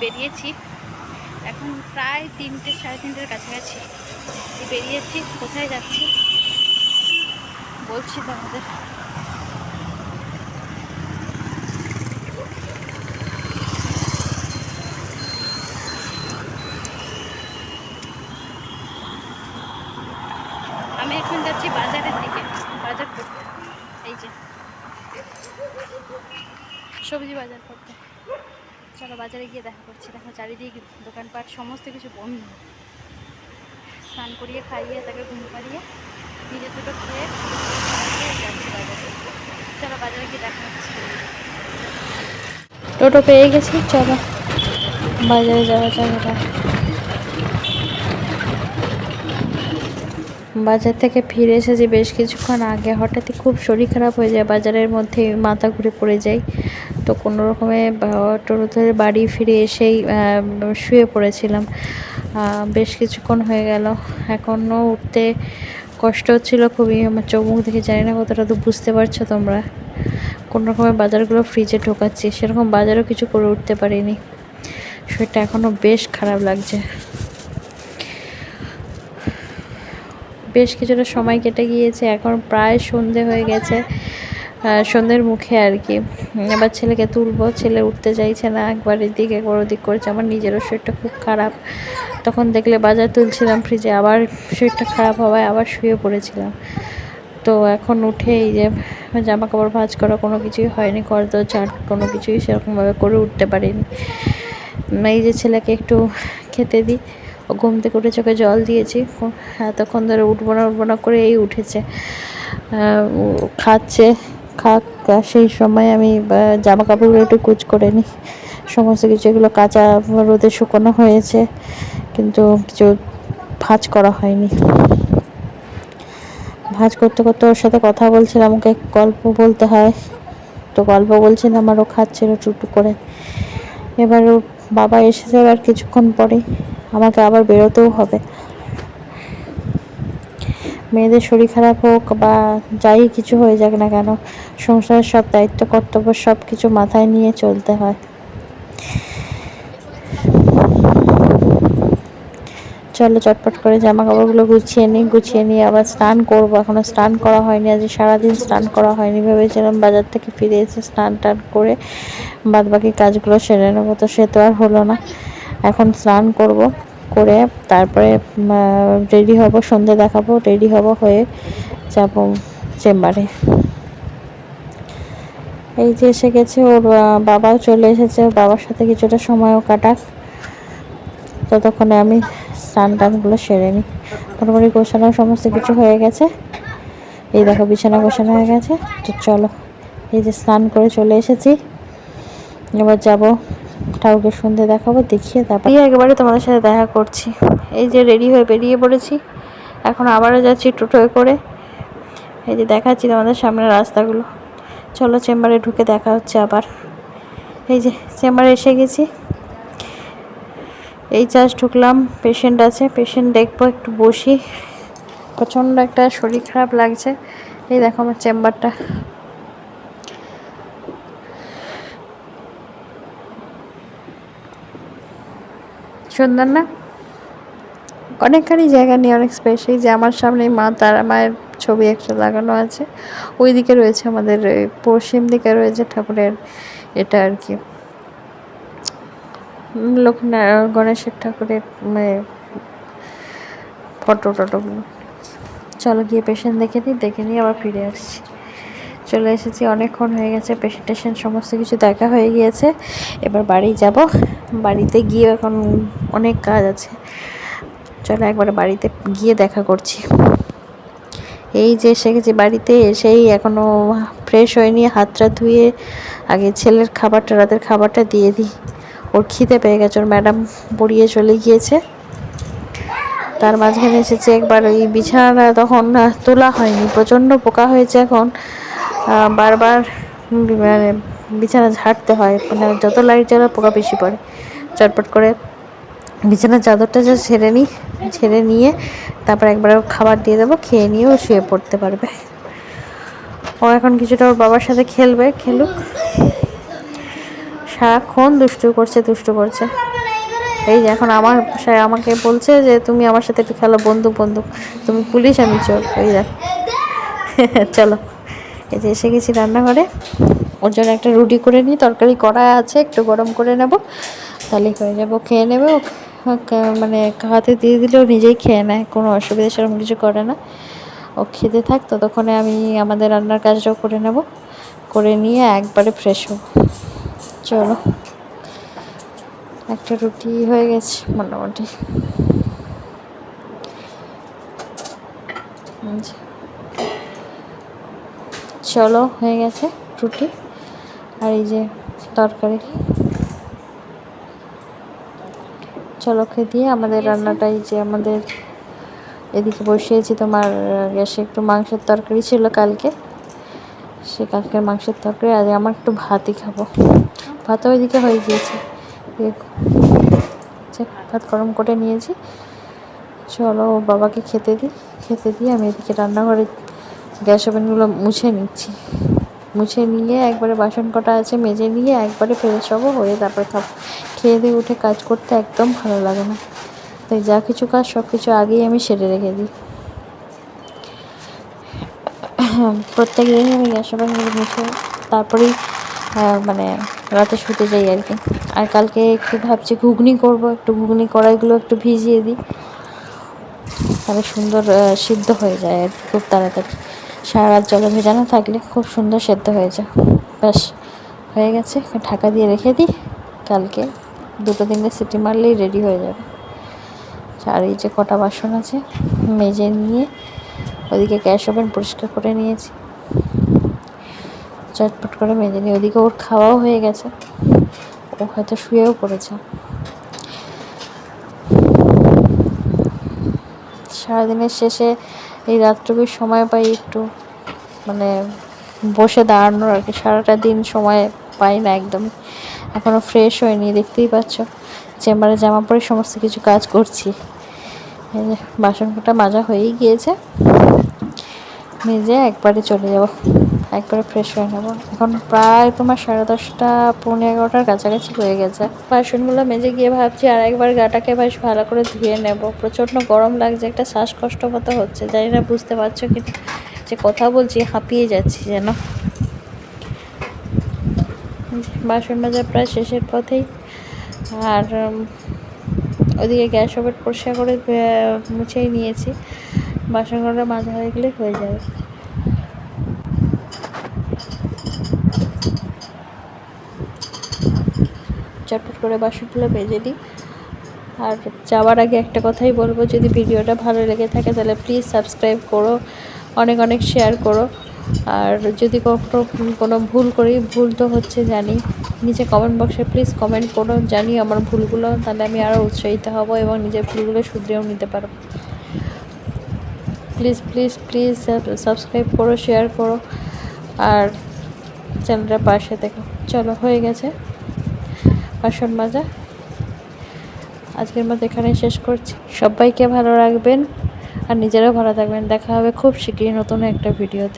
বেরিয়েছি, এখন প্রায় 3টে সাড়ে 3টের কাছাকাছি বেরিয়েছি। কোথায় যাচ্ছি বলছি তোমাদের। আমি এখন যাচ্ছি বাজারের দিকে, বাজার করতে। এই যে সবজি বাজার করতে। চলো বাজারে গিয়ে দেখা করছি। দেখো চারিদিকে দোকানপাট সমস্ত কিছু বন্ধ। স্নান করিয়ে খাইয়ে তাকে ঘুম পাড়িয়ে নিজে দুটো খেয়ে যাচ্ছি বাজারে। চলো বাজারে গিয়ে দেখা হচ্ছে। টোটো পেয়ে গেছি, চলো বাজারে যাওয়া যাবে। বাজার থেকে ফিরে এসেছি বেশ কিছুক্ষণ আগে। হঠাৎই খুব শরীর খারাপ হয়ে যায়, বাজারের মধ্যে মাথা ঘুরে পড়ে যাই। তো কোনো রকমে টোটো ধরে বাড়ি ফিরে এসেই শুয়ে পড়েছিলাম। বেশ কিছুক্ষণ হয়ে গেল, এখনও উঠতে কষ্ট হচ্ছিল খুবই। আমার চোখ মুখ দেখে জানি না কতটা তো বুঝতে পারছো তোমরা। কোনো রকমের বাজারগুলো ফ্রিজে ঢোকাচ্ছি, সেরকম বাজারও কিছু করে উঠতে পারিনি। শরীরটা এখনও বেশ খারাপ লাগছে। বেশ কিছুটা সময় কেটে গিয়েছে, এখন প্রায় সন্ধে হয়ে গেছে, সন্ধ্যের মুখে আর কি। এবার ছেলেকে তুলবো, ছেলে উঠতে চাইছে না, একবার এদিক একবার ওদিক করছে। আমার নিজেরও শরীরটা খুব খারাপ। তখন দেখলে বাজার তুলছিলাম ফ্রিজে, আবার শরীরটা খারাপ হওয়ায় আবার শুয়ে পড়েছিলাম। তো এখন উঠে এই যে জামা কাপড় ভাঁজ করা কোনো কিছুই হয়নি, ঘরদোর ঝাড় কোনো কিছুই সেরকমভাবে করে উঠতে পারিনি। এই যে ছেলেকে একটু খেতে দিই, ঘুম থেকে উঠে চোখে জল দিয়েছি, এতক্ষণ ধরে উঠবো না করে এই উঠেছে, খাচ্ছে। খাক, সেই সময় আমি জামা কাপড়গুলো একটু কুচ করে নিই। সমস্ত কিছু এগুলো কাঁচা রোদে শুকনো হয়েছে, কিন্তু কিছু ভাঁজ করা হয়নি। ভাঁজ করতে করতে ওর সাথে কথা বলছিলাম, আমাকে গল্প বলতে হয়, তো গল্প বলছিলাম আর ও খাচ্ছিল টুকটুক করে। এবার ওর বাবা এসে যাবে আর কিছুক্ষণ পরে, আমাকে আবার বেরোতেও হবে। মেয়েদের শরীর খারাপ হোক বা যাই কিছু হয়ে যাক না কেন, সংসারের সব দায়িত্ব কর্তব্য সব কিছু মাথায় নিয়ে চলতে হয়। চলো চটপট করে জামা কাপড়গুলো গুছিয়ে নিয়ে আবার স্নান করবো। এখনো স্নান করা হয়নি, আজ সারাদিন স্নান করা হয়নি। ভেবেছিলাম বাজার থেকে ফিরে এসে স্নান টান করে বাদ বাকি কাজগুলো সেরে নেবো, তো সে তো আর হলো না। এখন স্নান করব, করে তারপরে রেডি হব, সন্ধে দেখাবো, রেডি হব, হয়ে যাব চেম্বারে। এই যে এসে গেছে, ওর বাবাও চলে এসেছে, ওর বাবার সাথে কিছুটা সময়ও কাটাক। ততক্ষণে আমি স্নান টানগুলো সেরে নিই। মোটামুটি গোছানো সমস্ত কিছু হয়ে গেছে। এই দেখো বিছানা গোছানো হয়ে গেছে। তো চলো, এই যে স্নান করে চলে এসেছি, এবার যাব ঠাকুরকে সন্ধে দেখাবো, দেখিয়ে তারপর একেবারে তোমাদের সাথে দেখা করছি। এই যে রেডি হয়ে বেরিয়ে পড়েছি, এখন আবারও যাচ্ছি টোটোয় করে। এই যে দেখাচ্ছি তোমাদের সামনে রাস্তাগুলো। চলো চেম্বারে ঢুকে দেখা হচ্ছে আবার। এই যে চেম্বারে এসে গেছি, এই জাস্ট ঢুকলাম। পেশেন্ট আছে, পেশেন্ট দেখবো, একটু বসি। প্রচণ্ড একটা শরীর খারাপ লাগছে। এই দেখো আমার চেম্বারটা, সুন্দর না? অনেকখানি জায়গা নিয়ে অনেক স্পেস। এই যে আমার সামনে মা তারা মায়ের ছবি একটা লাগানো আছে। ওইদিকে রয়েছে আমাদের পশ্চিম দিকে রয়েছে ঠাকুরের এটা আর কি, গণেশের ঠাকুরের ফটো টটোগুলো। চলো গিয়ে পেশেন্ট দেখে নিয়ে আবার ফিরে আসছি। চলে এসেছি, অনেকক্ষণ হয়ে গেছে, পেশেন্ট সমস্ত কিছু দেখা হয়ে গিয়েছে। এবার বাড়ি যাব। বাড়িতে গিয়ে এখন অনেক কাজ আছে। চলো একবারে বাড়িতে গিয়ে দেখা করছি। এই যে এসে গেছি বাড়িতে, এসেই এখনও ফ্রেশ হয়নি, হাতটা ধুয়ে আগে ছেলের খাবারটা, রাতের খাবারটা দিয়ে দিই। ওর খিদে পেয়ে গেছে, ওর ম্যাডাম পড়িয়ে চলে গিয়েছে। তার মাঝখানে এসেছে একবার, ওই বিছানাটা তখন তোলা হয়নি, প্রচণ্ড পোকা হয়েছে এখন, বারবার মানে বিছানা ঝাড়তে হয়, মানে যত লাইট জ্বালা পোকা বেশি পড়ে। চটপট করে বিছানার চাদরটা যা ছেড়ে নিয়ে তারপর একবার খাবার দিয়ে দেবো, খেয়ে নিয়েও শুয়ে পড়তে পারবে। ও এখন কিছুটা ওর বাবার সাথে খেলবে, খেলুক। সারাক্ষণ দুষ্টু করছে দুষ্টু করছে। এই যে এখন আমাকে বলছে যে তুমি আমার সাথে একটু খেলো, বন্দুক বন্দুক, তুমি পুলিশ আমি চোর। এই দেখ চলো, এই যে এসে গেছি রান্নাঘরে। ওর জন্য একটা রুটি করে নিই, তরকারি করা আছে, একটু গরম করে নেব, তাহলে হয়ে যাবো, খেয়ে নেবে। মানে হাতে দিয়ে দিলেও নিজেই খেয়ে নেয়, কোনো অসুবিধা সেরকম কিছু করে না। ও খেতে থাক, ততক্ষণে আমি আমাদের রান্নার কাজটাও করে নেব, করে নিয়ে একবারে ফ্রেশ হব। চলো, একটা রুটি হয়ে গেছে মোটামুটি। চলো, হয়ে গেছে রুটি আর এই যে তরকারি। চলো খেয়ে দিয়ে আমাদের রান্নাটাই, যে আমাদের এদিকে বসিয়েছি তোমার গ্যাসে একটু মাংসের তরকারি ছিল কালকে, সে কালকের মাংসের তরকারি। আজ আমার একটু ভাতই খাবো, ভাতও ওইদিকে হয়ে গিয়েছে, ভাত গরম করে নিয়েছি। চলো ওর বাবাকে খেতে দিই, খেতে দিয়ে আমি এদিকে রান্নাঘরে গ্যাস ওভেনগুলো মুছে নিচ্ছি। মুছে নিয়ে একবারে বাসন কটা আছে মেজে নিয়ে একবারে ফ্রেশ হবো, হয়ে তারপরে খেয়ে দিয়ে উঠে কাজ করতে একদম ভালো লাগে না, তাই যা কিছু কাজ সব কিছু আগেই আমি সেরে রেখে দিই। প্রত্যেক দিনই আমি গ্যাস ওভেনগুলো মুছে তারপরেই মানে রাতে শুতে যাই আর কি। আর কালকে একটু ভাবছি ঘুগনি করব, একটু ঘুগনি কড়াইগুলো একটু ভিজিয়ে দিই, তাহলে সুন্দর সিদ্ধ হয়ে যায় আর কি খুব তাড়াতাড়ি। সারা রাত জলে ভেজানো থাকলে খুব সুন্দর সেদ্ধ হয়ে যায়। ব্যাস হয়ে গেছে, ঢাকা দিয়ে রেখে দিই, কালকে 2-3টে সিটি মারলেই রেডি হয়ে যাবে। আর এই যে কটা বাসন আছে মেজে নিয়ে ওদিকে গ্যাস ওভেন পরিষ্কার করে নিয়েছি, চটপট করে মেজে নিয়ে ওদিকে ওর খাওয়াও হয়ে গেছে, ও হয়তো শুয়েও পড়েছে। সারাদিনের শেষে এই রাতটুকুই সময় পাই একটু মানে বসে দাঁড়ানোর আর কি। সারাটা দিন সময় পাই না একদম, এখনও ফ্রেশ হয়নি, দেখতেই পাচ্ছ চেম্বারে জামা পরে সমস্ত কিছু কাজ করছি। এই যে বাসন কটা মাজা হয়েই গিয়েছে, মেজে একবারে চলে যাব, একবারে ফ্রেশ হয়ে নেব। এখন প্রায় তোমার 10:30 পৌনে 11টার কাছাকাছি হয়ে গেছে। বাসনগুলো মেজে গিয়ে ভাবছি আর একবার গাটাকে বেশ ভালো করে ধুয়ে নেব। প্রচণ্ড গরম লাগছে, একটা শ্বাসকষ্ট মতো হচ্ছে, জানি না বুঝতে পারছো কি যে কথা বলছি, হাঁপিয়ে যাচ্ছি যেন। বাসন মাজা প্রায় শেষের পথেই। আর ওদিকে গ্যাস ওভেন পরিষ্কার করে মুছেই নিয়েছি, বাসনগুলো মাজা হয়ে গেলে হয়ে যাবে। চটপট করে বাসনগুলো মেজে দিই। আর যাওয়ার আগে একটা কথাই বলবো, যদি ভিডিওটা ভালো লেগে থাকে তাহলে প্লিজ সাবস্ক্রাইব করো, অনেক অনেক শেয়ার করো। আর যদি কোনো ভুল করি, ভুল তো হচ্ছে জানি, নিচে কমেন্ট বক্সে প্লিজ কমেন্ট করো, জানি আমার ভুলগুলো, তাহলে আমি আরও উৎসাহিত হব এবং নিজের ভুলগুলো শুধরেও নিতে পারবো। প্লিজ প্লিজ প্লিজ সাবস্ক্রাইব করো, শেয়ার করো আর চ্যানেলটার পাশে দেখো। চলো, হয়ে গেছে বাসন মাজা, আজকের মতো এখানেই শেষ করছি। সবাইকে ভালো রাখবেন আর নিজেরাও ভালো থাকবেন। দেখা হবে খুব শীঘ্রই নতুন একটা ভিডিওতে।